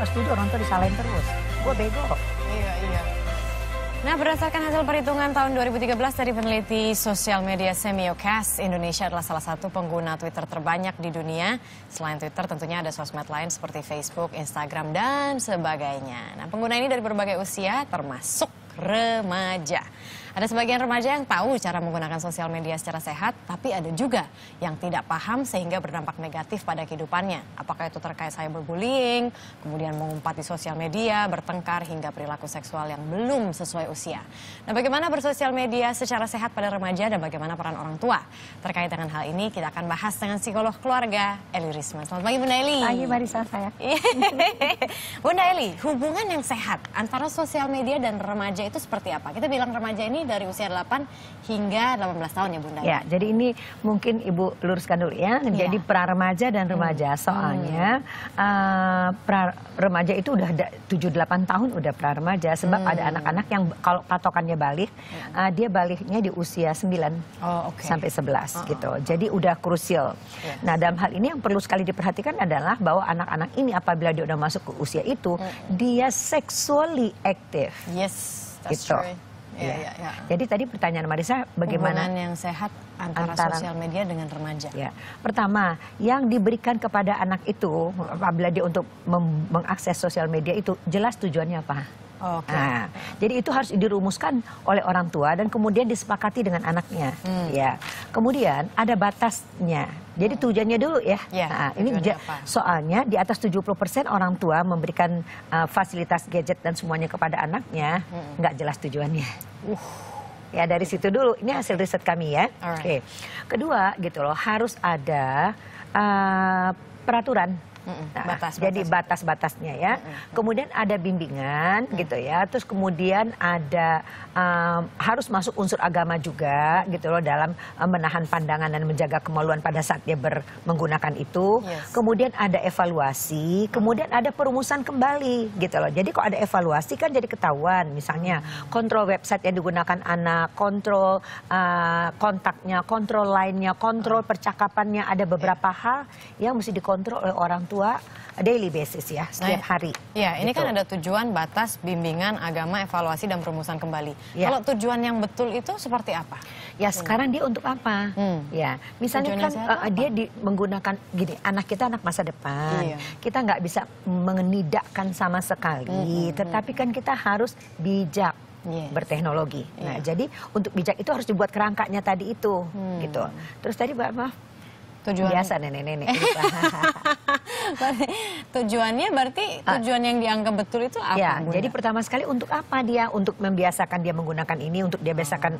setuju orang tua disalahin terus. Gue bego. Iya, iya. Nah, berdasarkan hasil perhitungan tahun 2013 dari peneliti sosial media Semiocast, Indonesia adalah salah satu pengguna Twitter terbanyak di dunia. Selain Twitter, tentunya ada sosmed lain seperti Facebook, Instagram, dan sebagainya. Nah, pengguna ini dari berbagai usia, termasuk remaja. Ada sebagian remaja yang tahu cara menggunakan sosial media secara sehat, tapi ada juga yang tidak paham sehingga berdampak negatif pada kehidupannya. Apakah itu terkait cyberbullying, kemudian mengumpat di sosial media, bertengkar, hingga perilaku seksual yang belum sesuai usia. Nah, bagaimana bersosial media secara sehat pada remaja dan bagaimana peran orang tua? Terkait dengan hal ini, kita akan bahas dengan psikolog keluarga, Eli Risma. Selamat pagi, Bunda Eli. Pagi, Marisa, saya. Bunda Eli, hubungan yang sehat antara sosial media dan remaja itu seperti apa? Kita bilang remaja ini dari usia 8 hingga 18 tahun ya, Bunda. Ya, jadi ini mungkin Ibu luruskan dulu ya. Jadi pra remaja dan remaja. Soalnya pra remaja itu udah 7-8 tahun udah pra remaja. Sebab ada anak-anak yang kalau patokannya balik, dia baliknya di usia 9 sampai 11 gitu. Jadi udah krusial. Nah, dalam hal ini yang perlu sekali diperhatikan adalah bahwa anak-anak ini apabila dia udah masuk ke usia itu, dia sexually active. Yes, that's gitu. true. Ya. Jadi tadi pertanyaan Marisa, bagaimana hubungan yang sehat antara sosial media dengan remaja? Ya, pertama, yang diberikan kepada anak itu apabila dia untuk mengakses sosial media itu jelas tujuannya apa? Nah, jadi itu harus dirumuskan oleh orang tua dan kemudian disepakati dengan anaknya. Ya, kemudian ada batasnya. Jadi tujuannya dulu ya. Nah, ini soalnya di atas 70% orang tua memberikan fasilitas gadget dan semuanya kepada anaknya, nggak jelas tujuannya. Ya, dari situ dulu. Ini hasil riset kami ya. Oke. Kedua gitu loh, harus ada peraturan. Nah, jadi batas-batasnya ya. Kemudian ada bimbingan gitu ya. Terus kemudian ada harus masuk unsur agama juga gitu loh dalam menahan pandangan dan menjaga kemaluan pada saat dia menggunakan itu. Kemudian ada evaluasi, kemudian ada perumusan kembali gitu loh. Jadi kok ada evaluasi kan jadi ketahuan, misalnya kontrol website yang digunakan anak, kontrol kontaknya, kontrol lainnya, kontrol percakapannya. Ada beberapa hal yang mesti dikontrol oleh orang tua daily basis ya, setiap hari. Ya, ini kan ada tujuan, batas, bimbingan, agama, evaluasi, dan perumusan kembali. Kalau tujuan yang betul itu seperti apa? Ya, sekarang dia untuk apa? Ya, misalnya kan dia menggunakan gini, anak kita anak masa depan. Kita nggak bisa menidakkan sama sekali, tetapi kan kita harus bijak. Berteknologi. Nah, jadi untuk bijak itu harus dibuat kerangkanya tadi itu, gitu. Terus tadi maaf. Tujuan biasa nenek-nenek. Tujuannya berarti tujuan yang dianggap betul itu apa? Ya, Bunda? jadi pertama sekali untuk apa dia? Untuk membiasakan dia menggunakan ini, untuk dia biasakan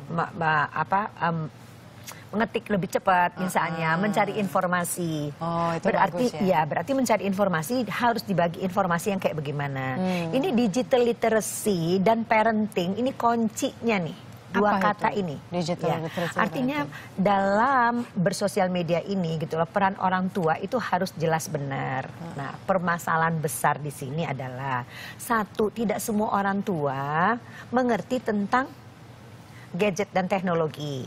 mengetik lebih cepat, misalnya mencari informasi. Itu berarti bagus, ya? Berarti mencari informasi harus dibagi informasi yang kayak bagaimana. Ini digital literacy dan parenting ini kuncinya nih. Dua kata ini, artinya dalam bersosial media ini gitu loh, peran orang tua itu harus jelas benar. Nah, permasalahan besar di sini adalah satu, tidak semua orang tua mengerti tentang gadget dan teknologi.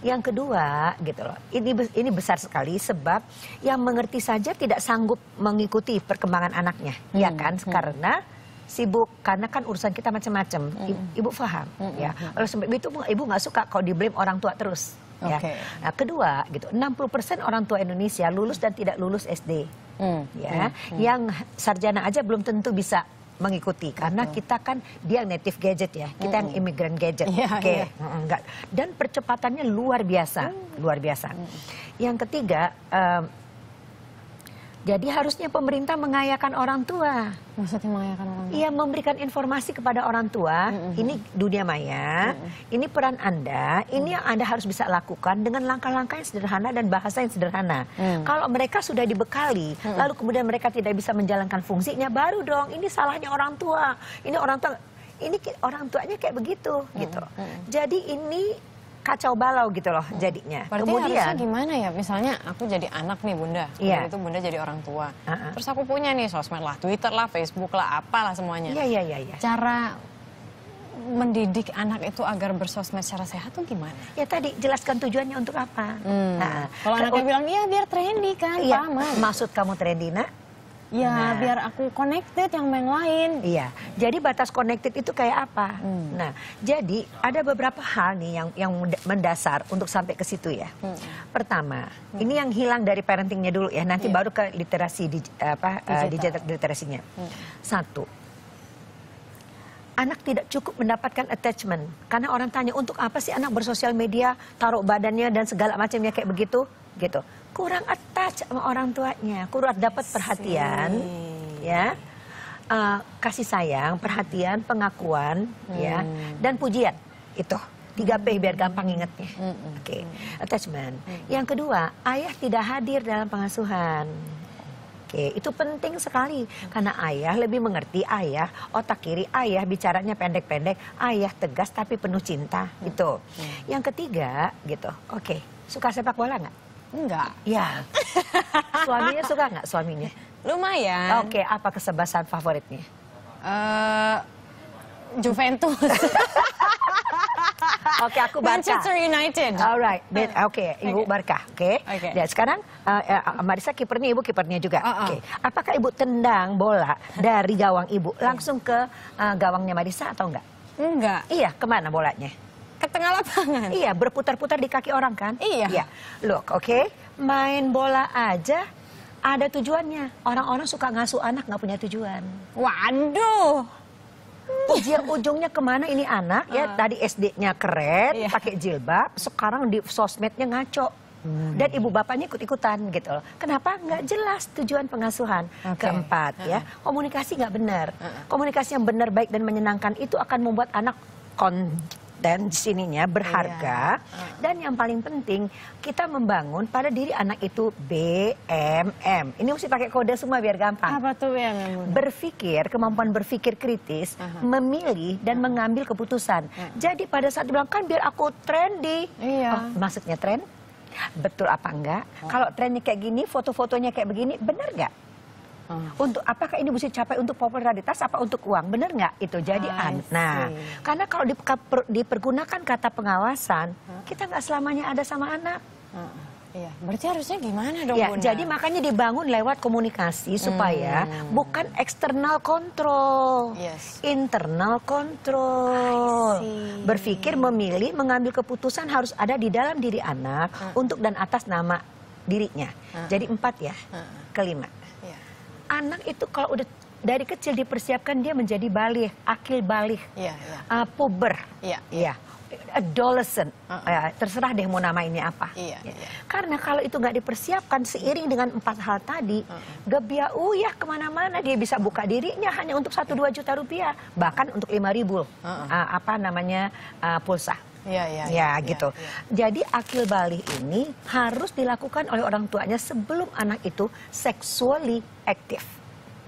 Yang kedua gitu loh, ini besar sekali sebab yang mengerti saja tidak sanggup mengikuti perkembangan anaknya, ya kan? Karena sibuk, karena kan urusan kita macam-macam. Ibu paham ya. Oleh sebab itu ibu nggak suka kalau di-blame orang tua terus. Ya. Nah, kedua gitu, 60% orang tua Indonesia lulus dan tidak lulus SD. Ya, yang sarjana aja belum tentu bisa mengikuti karena kita kan dia native gadget ya, kita yang imigran gadget. Enggak. Dan percepatannya luar biasa, luar biasa. Yang ketiga, jadi harusnya pemerintah mengayakan orang tua. Maksudnya mengayakan orang tua? Iya, memberikan informasi kepada orang tua. Ini dunia maya, ini peran Anda, ini yang Anda harus bisa lakukan dengan langkah-langkah yang sederhana dan bahasa yang sederhana. Kalau mereka sudah dibekali, lalu kemudian mereka tidak bisa menjalankan fungsinya, baru dong ini salahnya orang tua. Ini orang tuanya kayak begitu gitu. Jadi ini kacau balau gitu loh jadinya. Berarti kemudian harusnya gimana ya? Misalnya aku jadi anak nih Bunda, itu Bunda jadi orang tua. Terus aku punya nih sosmed lah, Twitter lah, Facebook lah, apalah semuanya. Cara mendidik anak itu agar bersosmed secara sehat tuh gimana? Ya tadi jelaskan tujuannya untuk apa. Kalau anaknya bilang iya biar trendy kan, maksud kamu trendy nak? Ya, biar aku connected yang lain. Iya, jadi batas connected itu kayak apa? Nah, jadi ada beberapa hal nih yang mendasar untuk sampai ke situ ya. Pertama, ini yang hilang dari parentingnya dulu ya, nanti baru ke literasi digital literasinya. Satu, anak tidak cukup mendapatkan attachment. Karena orang tanya, untuk apa sih anak bersosial media, taruh badannya dan segala macamnya kayak begitu, gitu. Kurang attach sama orang tuanya, kurang dapat perhatian, ya, kasih sayang, perhatian, pengakuan, ya, dan pujian. Itu 3P biar gampang ingatnya. Oke, attachment. Yang kedua, ayah tidak hadir dalam pengasuhan. Oke, itu penting sekali karena ayah lebih mengerti, ayah otak kiri, ayah bicaranya pendek-pendek, ayah tegas tapi penuh cinta, gitu. Yang ketiga, gitu. Oke, suka sepak bola nggak? Enggak. Ya. Suaminya suka nggak suaminya? Lumayan. Oke, apa kesebelasan favoritnya? Juventus. Oke, aku Barca. Manchester United. Alright, oke, Ibu Barca. Oke. Dan sekarang Marissa kipernya, Ibu kipernya juga. Oke. Apakah Ibu tendang bola dari gawang Ibu langsung ke gawangnya Marissa atau enggak? Enggak. Iya, kemana bolanya? Ke tengah lapangan. Iya, berputar-putar di kaki orang kan? Iya. Look, oke, main bola aja ada tujuannya. Orang-orang suka ngasuh anak nggak punya tujuan. Waduh. Ujungnya kemana ini anak ya? Tadi SD-nya keren, pakai jilbab, sekarang di sosmednya ngaco. Dan ibu bapaknya ikut-ikutan gitu loh. Kenapa? Nggak jelas tujuan pengasuhan. Keempat ya, komunikasi nggak benar. Komunikasi yang benar, baik dan menyenangkan itu akan membuat anak dan sininya berharga. Dan yang paling penting, kita membangun pada diri anak itu BMM. Ini mesti pakai kode semua biar gampang. Apa tuh BMM? Berpikir, kemampuan berpikir kritis, memilih dan mengambil keputusan. Jadi pada saat bilang, kan biar aku trendy. Maksudnya tren? Betul apa enggak? Kalau trennya kayak gini, foto-fotonya kayak begini, benar nggak? Untuk apakah ini mesti capai untuk popularitas apa untuk uang, benar nggak itu? Jadi nah, karena kalau dipergunakan kata pengawasan, kita nggak selamanya ada sama anak. Iya, berarti harusnya gimana dong, ya, Bunda? jadi makanya dibangun lewat komunikasi supaya bukan eksternal kontrol, internal kontrol. Berpikir, memilih, mengambil keputusan harus ada di dalam diri anak untuk dan atas nama dirinya. Jadi 4 ya. Kelima. Anak itu kalau udah dari kecil dipersiapkan dia menjadi balik, akil balik, puber, adolescent, terserah deh mau nama ini apa. Karena kalau itu nggak dipersiapkan seiring dengan 4 hal tadi, gebiauyah kemana-mana, dia bisa buka dirinya hanya untuk 1-2 juta rupiah, bahkan untuk 5.000 pulsa. Gitu. Jadi akil balik ini harus dilakukan oleh orang tuanya sebelum anak itu sexually aktif.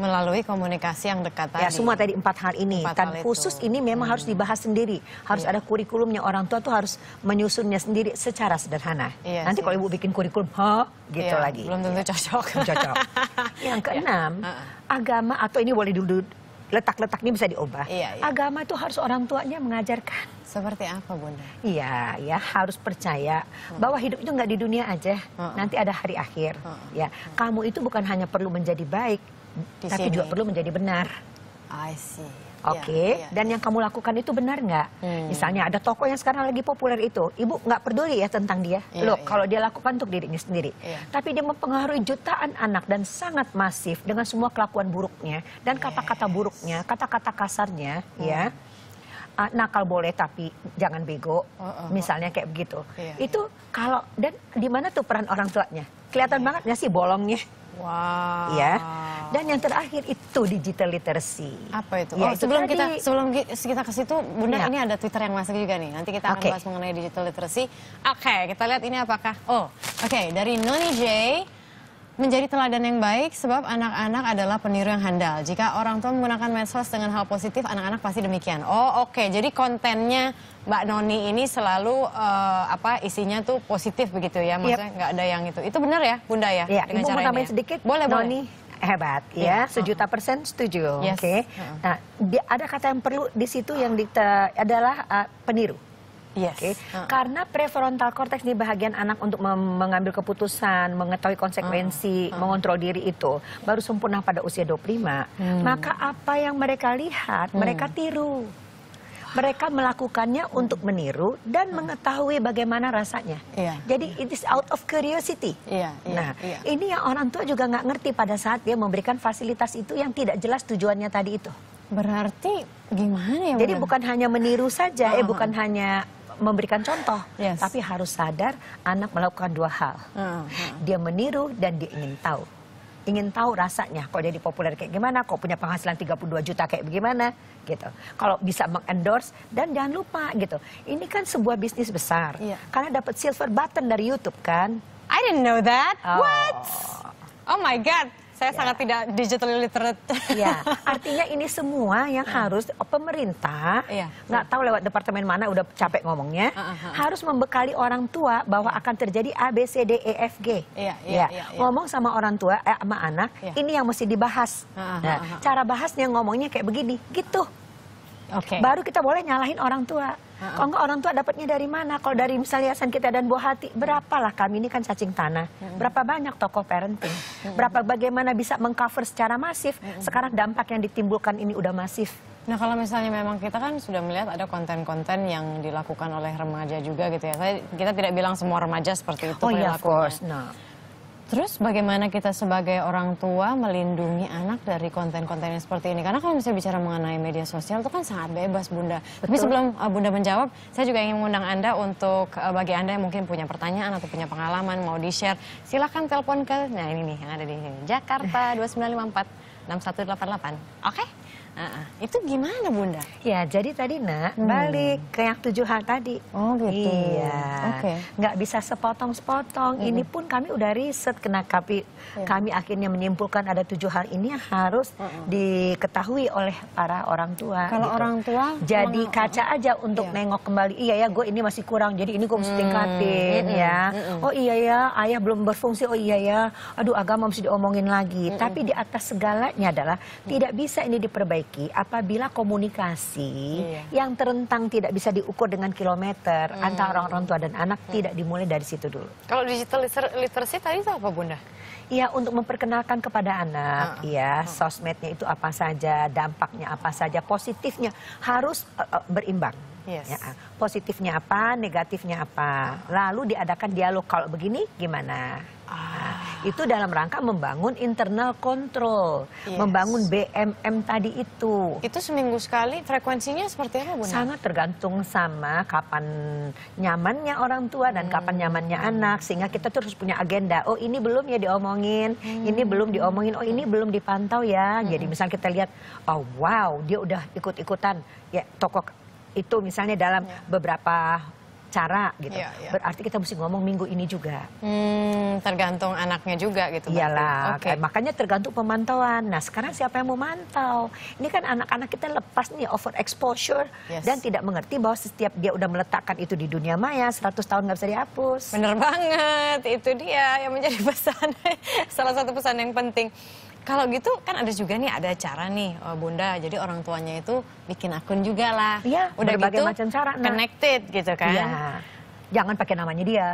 Melalui komunikasi yang dekat tadi. Ya, semua tadi 4 hal ini. Dan khusus ini memang harus dibahas sendiri. Harus ada kurikulumnya. Orang tua tuh harus menyusunnya sendiri secara sederhana. Nanti kalau ibu bikin kurikulum, gitu lagi. Belum tentu cocok. Cocok. Yang keenam, agama atau ini boleh dulu letak-letak ini bisa diubah. Agama itu harus orang tuanya mengajarkan. Seperti apa, Bunda? Iya, ya harus percaya bahwa hidup itu nggak di dunia aja. Nanti ada hari akhir. Ya, kamu itu bukan hanya perlu menjadi baik, tapi juga perlu menjadi benar. I see. Oke, dan yang kamu lakukan itu benar nggak? Misalnya ada tokoh yang sekarang lagi populer itu, ibu nggak peduli ya tentang dia. Loh, kalau dia lakukan untuk dirinya sendiri. Tapi dia mempengaruhi jutaan anak dan sangat masif dengan semua kelakuan buruknya dan kata-kata buruknya, kata-kata kasarnya, ya. Nakal boleh tapi jangan bego, misalnya kayak begitu. Itu kalau, dan di mana tuh peran orang tuanya? Kelihatan banget nggak sih bolongnya? Wow. Ya. Dan yang terakhir itu digital literacy. Apa itu? Ya, sebelum kita ke situ, Bunda, ini ada Twitter yang masuk juga nih. Nanti kita akan bahas mengenai digital literacy. Oke, kita lihat ini apakah. Dari Noni J. Menjadi teladan yang baik sebab anak-anak adalah peniru yang handal. Jika orang tua menggunakan medsos dengan hal positif, anak-anak pasti demikian. Jadi kontennya Mbak Noni ini selalu isinya tuh positif begitu ya, maksudnya nggak ada yang itu. Itu benar ya, Bunda ya? Iya, Ibu mau tambahin sedikit. Boleh. Noni hebat ya, 1.000.000% setuju. Oke. Nah, ada kata yang perlu di situ yang adalah peniru. Yes. Okay? Karena prefrontal cortex di bagian anak untuk mengambil keputusan, mengetahui konsekuensi, mengontrol diri itu baru sempurna pada usia 25. Maka apa yang mereka lihat, mereka tiru. Mereka melakukannya untuk meniru dan mengetahui bagaimana rasanya. Jadi it is out of curiosity. Ini yang orang tua juga nggak ngerti pada saat dia memberikan fasilitas itu yang tidak jelas tujuannya tadi itu. Berarti gimana ya? Jadi bukan hanya meniru saja, bukan hanya memberikan contoh, tapi harus sadar anak melakukan dua hal. Dia meniru dan dia ingin tahu rasanya, kok jadi populer kayak gimana, kok punya penghasilan 32 juta kayak bagaimana, gitu. Kalau bisa mengendorse, dan jangan lupa gitu, ini kan sebuah bisnis besar, karena dapat silver button dari YouTube kan. I didn't know that. What? Oh my God. Saya sangat tidak digital literate. Ya, artinya ini semua yang harus pemerintah, nggak tahu lewat departemen mana, udah capek ngomongnya, harus membekali orang tua bahwa akan terjadi A, B, C, D, E, F, G. Ngomong sama orang tua, sama anak, ini yang mesti dibahas. Cara bahasnya ngomongnya kayak begini, gitu. Baru kita boleh nyalahin orang tua. Kalau enggak orang tua dapatnya dari mana? Kalau dari misalnya Yayasan Kita dan Buah Hati, berapalah kami ini kan cacing tanah. Berapa banyak tokoh parenting? Berapa bagaimana bisa mengcover secara masif? Sekarang dampak yang ditimbulkan ini udah masif. Nah kalau misalnya memang kita kan sudah melihat ada konten-konten yang dilakukan oleh remaja juga gitu ya. Kita tidak bilang semua remaja seperti itu. Oh iya, of course. Terus bagaimana kita sebagai orang tua melindungi anak dari konten-konten yang seperti ini? Karena kalau misalnya bicara mengenai media sosial itu kan sangat bebas, Bunda. Tapi sebelum Bunda menjawab, saya juga ingin mengundang Anda untuk bagi Anda yang mungkin punya pertanyaan atau punya pengalaman, mau di-share, silakan telepon ke, nah ini nih yang ada di sini, Jakarta 2954 6188. Oke? Itu gimana, Bunda? Ya, jadi tadi balik ke yang 7 hal tadi. Oh gitu. Iya. Nggak bisa sepotong-sepotong. Ini pun kami udah riset, kami akhirnya menyimpulkan ada 7 hal ini yang harus diketahui oleh para orang tua. Kalau orang tua? Jadi kaca aja untuk nengok kembali. Iya ya, gue ini masih kurang. Jadi ini gue mesti tingkatin ya. Oh iya ya, ayah belum berfungsi. Oh iya ya, aduh agama mesti diomongin lagi. Tapi di atas segalanya adalah tidak bisa ini diperbaiki apabila komunikasi yang terentang tidak bisa diukur dengan kilometer antara orang tua dan anak tidak dimulai dari situ dulu. Kalau digital literacy tadi itu apa, Bunda? Ya, untuk memperkenalkan kepada anak, ya sosmednya itu apa saja, dampaknya apa saja, positifnya harus berimbang. Ya, positifnya apa, negatifnya apa. Lalu diadakan dialog, kalau begini gimana? Itu dalam rangka membangun internal control, membangun BMM tadi itu. Itu seminggu sekali, frekuensinya seperti apa, Bunda? Sangat tergantung sama kapan nyamannya orang tua dan kapan nyamannya anak, sehingga kita terus punya agenda. Oh ini belum ya diomongin, ini belum diomongin, oh ini belum dipantau ya. Jadi misalnya kita lihat, oh wow dia udah ikut-ikutan ya tokoh itu misalnya dalam beberapa cara gitu. Berarti kita mesti ngomong minggu ini juga. Tergantung anaknya juga gitu. Iyalah, makanya tergantung pemantauan. Nah sekarang siapa yang mau mantau? Ini kan anak-anak kita lepas nih over exposure dan tidak mengerti bahwa setiap dia udah meletakkan itu di dunia maya 100 tahun nggak bisa dihapus. Bener banget, itu dia yang menjadi pesan, salah satu pesan yang penting. Kalau gitu kan ada juga nih, ada cara nih Bunda, jadi orang tuanya itu bikin akun juga lah. Iya, udah berbagai gitu macam cara. Connected gitu kan. Iya, jangan pakai namanya dia.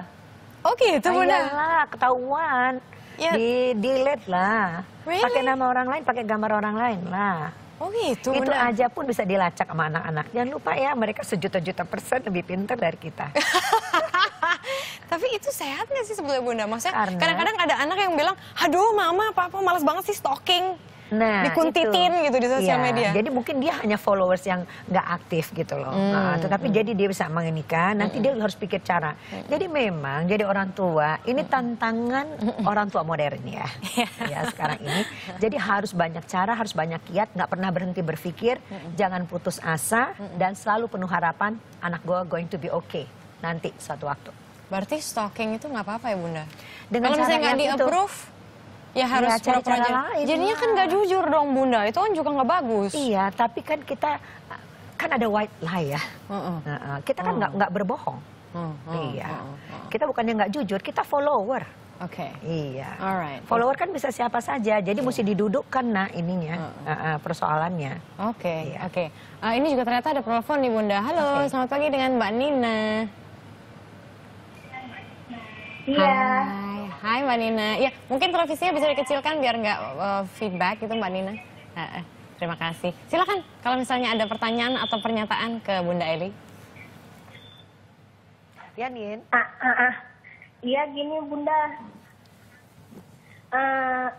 Oh gitu, Bunda? Iyalah, ketahuan. Di-delete lah. Really? Pakai nama orang lain, pakai gambar orang lain lah. Oh gitu, Itu Bunda? aja pun bisa dilacak sama anak-anak. Jangan lupa ya, mereka sejuta-juta % lebih pintar dari kita. Tapi itu sehat nggak sih sebetulnya, Bunda? Maksudnya kadang-kadang ada anak yang bilang, aduh mama, papa males banget sih stalking. Nah, dikuntitin gitu di sosial media. Jadi mungkin dia hanya followers yang nggak aktif gitu loh. Tetapi jadi dia bisa menginikan, nanti dia harus pikir cara. Jadi memang jadi orang tua, ini tantangan orang tua modern ya. Ya sekarang ini. Jadi harus banyak cara, harus banyak kiat, nggak pernah berhenti berpikir, jangan putus asa, dan selalu penuh harapan, anak gue going to be okay nanti suatu waktu. Berarti stalking itu nggak apa-apa ya, Bunda? Dengan kalau misalnya nggak di-approve, ya harus cara lain. Jadinya kan nggak jujur dong, Bunda. Itu kan juga nggak bagus. Iya, tapi kan kita kan ada white lie ya. Kita kan nggak berbohong. Iya. Kita bukannya nggak jujur, kita follower. Oke. Iya. Alright. Follower kan bisa siapa saja, jadi mesti didudukkan persoalannya. Oke, Iya. oke. Ini juga ternyata ada telepon nih Bunda. Halo, selamat pagi dengan Mbak Nina. Iya. Hai Mbak Nina. Ya, mungkin televisinya bisa dikecilkan biar nggak feedback gitu Mbak Nina. Terima kasih. Silakan kalau misalnya ada pertanyaan atau pernyataan ke Bunda Eli. Ya, Nin. Iya gini Bunda.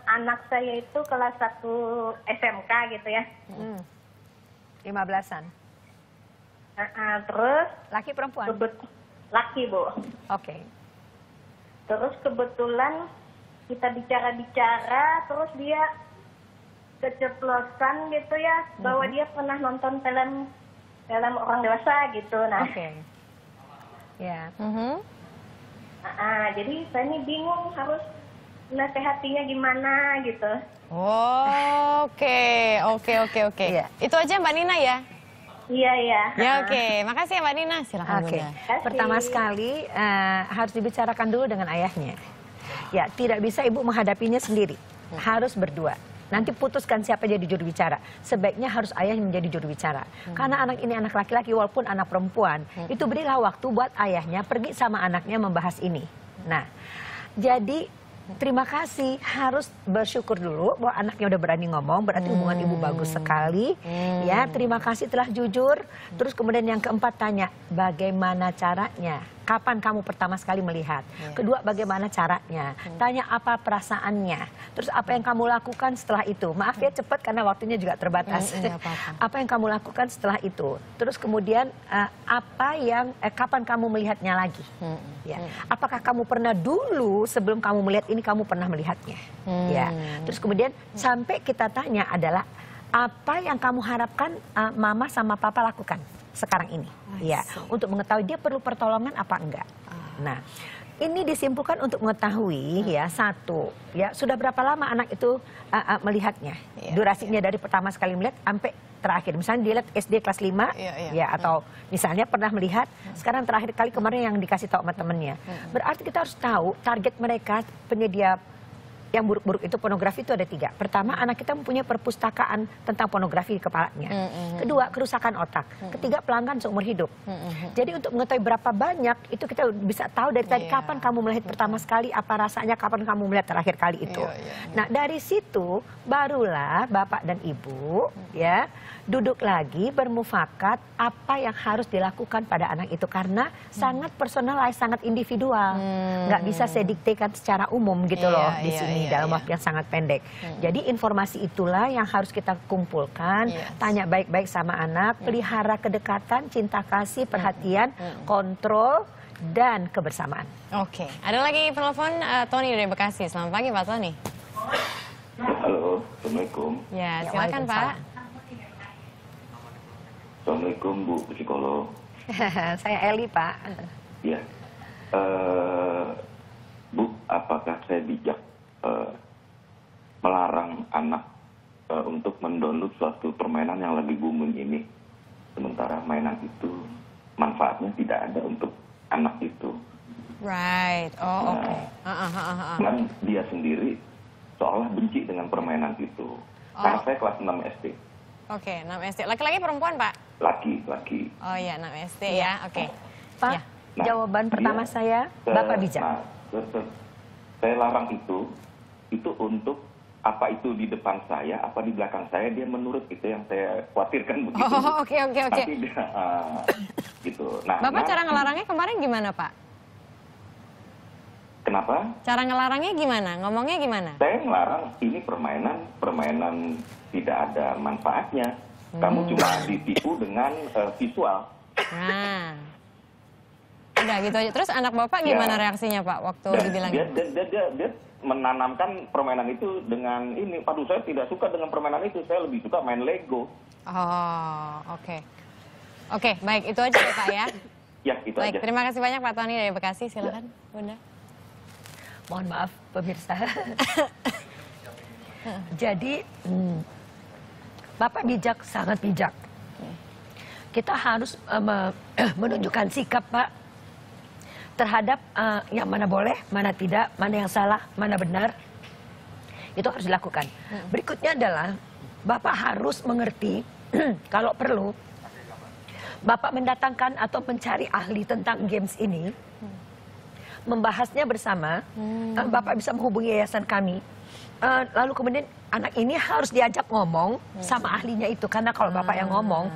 Anak saya itu kelas 1 SMK gitu ya. 15-an. Terus Laki perempuan? laki Bu. Oke. Terus kebetulan kita bicara-bicara, terus dia keceplosan gitu ya, bahwa dia pernah nonton film orang dewasa gitu. Nah, Oke. Ya. jadi saya ini bingung harus nasihatinya gimana gitu. Oke. Iya. Itu aja Mbak Nina ya? Iya. Ya oke. Makasih ya Mbak Nina. Silakan Oke. Bunda. Pertama sekali harus dibicarakan dulu dengan ayahnya. Ya, tidak bisa ibu menghadapinya sendiri. Harus berdua. Nanti putuskan siapa jadi juru bicara. Sebaiknya harus ayah yang menjadi juru bicara. Karena anak ini anak laki-laki walaupun anak perempuan. Itu berilah waktu buat ayahnya pergi sama anaknya membahas ini. Nah, jadi terima kasih, harus bersyukur dulu bahwa anaknya udah berani ngomong, berarti hubungan ibu bagus sekali. Ya, terima kasih telah jujur. Terus kemudian yang keempat tanya, bagaimana caranya? Kapan kamu pertama sekali melihat? Kedua, bagaimana caranya? Tanya apa perasaannya? Terus apa yang kamu lakukan setelah itu? Maaf ya cepat karena waktunya juga terbatas. Apa yang kamu lakukan setelah itu? Terus kemudian kapan kamu melihatnya lagi? Ya. Apakah kamu pernah dulu sebelum kamu melihat ini kamu pernah melihatnya? Ya. Terus kemudian sampai kita tanya adalah apa yang kamu harapkan mama sama papa lakukan sekarang ini? Ya, untuk mengetahui dia perlu pertolongan apa enggak. Nah, ini disimpulkan untuk mengetahui ya satu, ya sudah berapa lama anak itu melihatnya. Durasinya dari pertama sekali melihat sampai terakhir. Misalnya dia lihat SD kelas 5 ya atau misalnya pernah melihat sekarang terakhir kali kemarin yang dikasih tahu sama temennya. Berarti kita harus tahu target mereka penyedia yang buruk-buruk itu pornografi itu ada 3. Pertama, anak kita mempunyai perpustakaan tentang pornografi di kepalanya. Kedua, kerusakan otak. Ketiga, pelanggan seumur hidup. Jadi untuk mengetahui berapa banyak itu kita bisa tahu dari tadi kapan kamu melihat pertama sekali, apa rasanya, kapan kamu melihat terakhir kali itu. Nah, dari situ barulah bapak dan ibu ya duduk lagi bermufakat apa yang harus dilakukan pada anak itu karena sangat personal, sangat individual. Nggak bisa saya diktekan secara umum gitu loh di sini dalam waktu yang sangat pendek. Jadi informasi itulah yang harus kita kumpulkan, tanya baik-baik sama anak, pelihara kedekatan, cinta kasih, perhatian, kontrol dan kebersamaan. Oke, ada lagi penelpon Tony dari Bekasi. Selamat pagi Pak Tony. Halo, Assalamualaikum. Ya, silakan Pak. Assalamualaikum Bu Psikolog. Saya Eli Pak. Ya, Bu, apakah saya bijak melarang anak untuk mendownload suatu permainan yang lagi booming ini, sementara mainan itu manfaatnya tidak ada untuk anak itu. Right, oke. Dan dia sendiri seolah benci dengan permainan itu. Karena saya kelas 6 SD. Oke, 6 SD. Laki-laki perempuan Pak? Laki. Oh iya, 6 SD ya, oke. Pak, Ya. jawaban pertama saya, Bapak bijak. Saya larang itu untuk apa itu di depan saya, apa di belakang saya, dia menurut itu yang saya khawatirkan begitu. Oh, oke. Nanti dia, gitu. Nah, Bapak cara ngelarangnya kemarin gimana Pak? Kenapa? Cara ngelarangnya gimana? Ngomongnya gimana? Saya ngelarang ini permainan tidak ada manfaatnya. Kamu cuma ditipu dengan visual. Nah, udah gitu aja. Terus anak Bapak gimana reaksinya Pak waktu dibilang? Dia menanamkan permainan itu dengan ini. Waduh, saya tidak suka dengan permainan itu. Saya lebih suka main Lego. Oh, oke. Oke, baik. Itu aja ya Pak ya? Ya, itu baik, aja. terima kasih banyak Pak Tony dari Bekasi. Silakan, Bunda. Mohon maaf pemirsa. Jadi Bapak bijak, sangat bijak. Kita harus menunjukkan sikap Pak terhadap yang mana boleh, mana tidak, mana yang salah, mana benar. Itu harus dilakukan. Berikutnya adalah Bapak harus mengerti kalau perlu Bapak mendatangkan atau mencari ahli tentang games ini, membahasnya bersama. Bapak bisa menghubungi yayasan kami. Lalu kemudian anak ini harus diajak ngomong sama ahlinya itu. Karena kalau Bapak yang ngomong,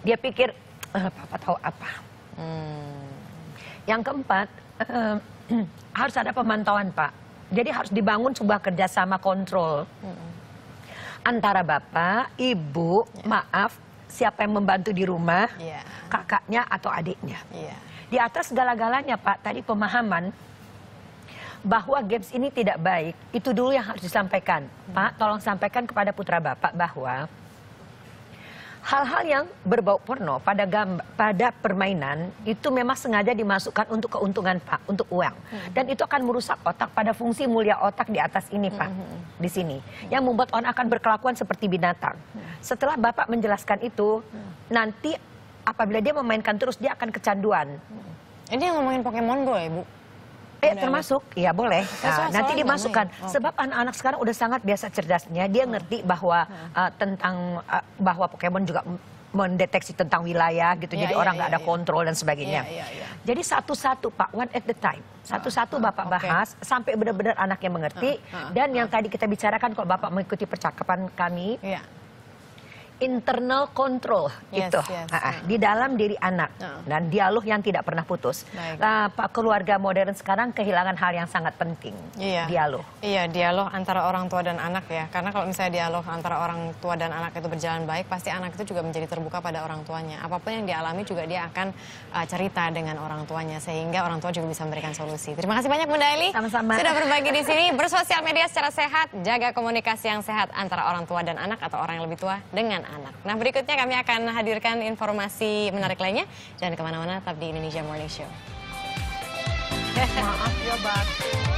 dia pikir, Bapak tahu apa. Yang keempat, harus ada pemantauan, Pak. Jadi harus dibangun sebuah kerjasama kontrol. Antara Bapak, Ibu, siapa yang membantu di rumah, kakaknya atau adiknya. Di atas segala-galanya, Pak, tadi pemahaman bahwa games ini tidak baik, itu dulu yang harus disampaikan. Pak, tolong sampaikan kepada putra Bapak bahwa hal-hal yang berbau porno pada permainan itu memang sengaja dimasukkan untuk keuntungan, Pak, untuk uang. Dan itu akan merusak otak pada fungsi mulia otak di atas ini, Pak, di sini. Yang membuat orang akan berkelakuan seperti binatang. Setelah Bapak menjelaskan itu, nanti apabila dia memainkan terus, dia akan kecanduan. Ini yang ngomongin Pokemon boleh, Bu? Termasuk, ya boleh. Nanti dimasukkan. Sebab anak-anak sekarang udah sangat biasa cerdasnya. Dia ngerti bahwa tentang bahwa Pokemon juga mendeteksi tentang wilayah gitu. Jadi orang nggak ada kontrol dan sebagainya. Jadi satu-satu, Pak, one at the time. Satu-satu Bapak bahas sampai benar-benar anaknya mengerti. Dan yang tadi kita bicarakan, kalau Bapak mengikuti percakapan kami, internal control itu di dalam diri anak dan dialog yang tidak pernah putus. Pak, keluarga modern sekarang kehilangan hal yang sangat penting, dialog. Iya, dialog antara orang tua dan anak ya. Karena kalau misalnya dialog antara orang tua dan anak itu berjalan baik, pasti anak itu juga menjadi terbuka pada orang tuanya. Apapun yang dialami juga dia akan cerita dengan orang tuanya sehingga orang tua juga bisa memberikan solusi. Terima kasih banyak Bunda Eli. Sama-sama. Sudah berbagi di sini, bersosial media secara sehat, jaga komunikasi yang sehat antara orang tua dan anak atau orang yang lebih tua dengan anak. Nah, berikutnya kami akan hadirkan informasi menarik lainnya. Jangan kemana-mana, tetap di Indonesia Morning Show. Maaf ya, Batu.